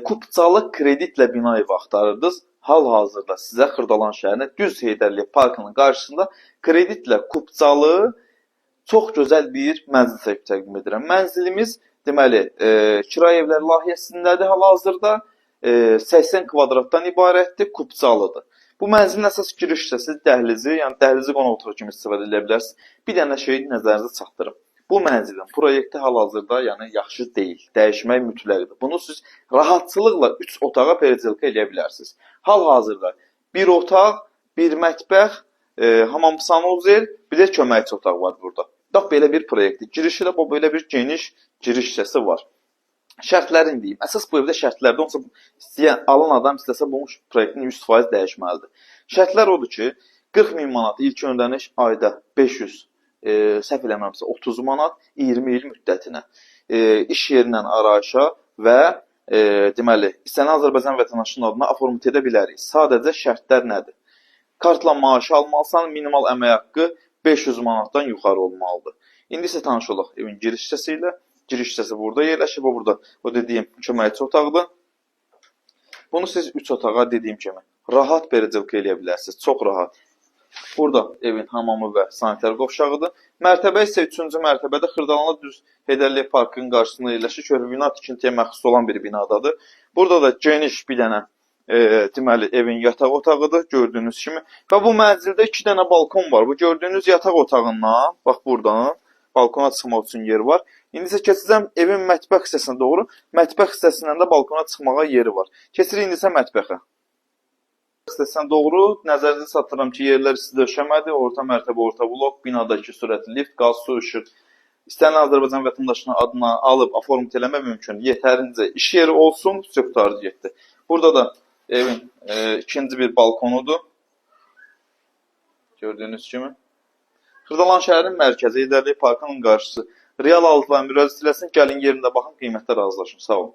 Kupçalı kreditlə bina evi axtarırdınız. Hal-hazırda sizə Xırdalan şəhərində düz Heydərliyev parkının qarşısında kreditlə Kupçalı çox gözəl bir mənzil təqdim edirəm. Mənzilimiz deməli kirayə evləri layihəsindədir hal-hazırda. 80 kvadratdan ibarətdir, Kupçalıdır. Bu mənzilin əsas giriş hissəsi dəhlizi, yəni dəhlizi qonaq otağı kimi istifadə edə bilərsiniz. Bir dənə şeyi nəzərinizə çatdırım. Bu mənzilin proyekti hal-hazırda yəni yaxşı deyil, dəyişmək mütləqdir. Bunu siz rahatçılıqla 3 otağa pericelka edə bilərsiniz. Hal-hazırda bir otaq, bir mətbəx, hamam sanuzel, bir də köməkçi otaq var burada. Bax belə bir proyektdir. Girişi də bu belə bir geniş giriş hissəsi var. Şərtlərini deyim. Əsas bu evdə şərtlərdə olsa, istəyən alan adam istəsə bu proyektin 100% dəyişməlidir. Şərtlər odur ki, 40 min manat ilk ödəniş ayda 500, səhv eləmirəmsə 30 manat 20 il müddətinə. İş yerindən arayışa və deməli, istənilən Azərbaycan vətəndaşının adına aformit edə bilərik. Sadəcə şərtlər nədir? Kartla maaşı almalısan, minimal əmək haqqı 500 manatdan yuxarı olmalıdır. İndi isə tanış olaq evin giriş hissəsi ilə. Giriş hissəsi burada yerləşir. Burada o dediyim köməkçi otaqdır. Bunu siz 3 otağa dediyim kimi rahat pericelka eləyə bilərsiniz. Çox rahat. Burada evin hamamı və sanitar qovşağıdır. Mərtəbə isə 3-cü mərtəbədə Xırdalanlı düz Heydərliyev parkının qarşısında yerləşir. Bina tikintiyə məxsus olan bir binadadır. Burada da geniş bir dənə deməli evin yataq otağıdır gördüyünüz kimi. Və bu mənzildə 2 dənə balkon var. Bu gördüyünüz yataq otağından, bax buradan balkona çıxmaq üçün yer var. İndi isə keçəcəm evin mətbəx hissəsinə doğru. Mətbəx hissəsindən də balkona çıxmağa yeri var. Keçirik indi isə mətbəxə. Hissəsinə doğru nəzərinizə çatdırıram ki, yerlər isti döşəmədir. Orta mərtəbə, orta blok, binadakı sürətli lift, qaz, su, işıq. İstənilən Azərbaycan vətəndaşının adına alıb aformit eləmək mümkün. Yetərincə iş yeri olsun, söhbət getdi. Burada da evin ikinci bir balkonudur. Gördüyünüz kimi. Xırdalan şəhərin mərkəzi, Heydərliyev parkının qarşısı. Real altıdan müraciət eləsin, gəlin yerində baxın, qiymətdə razılaşın. Sağ olun.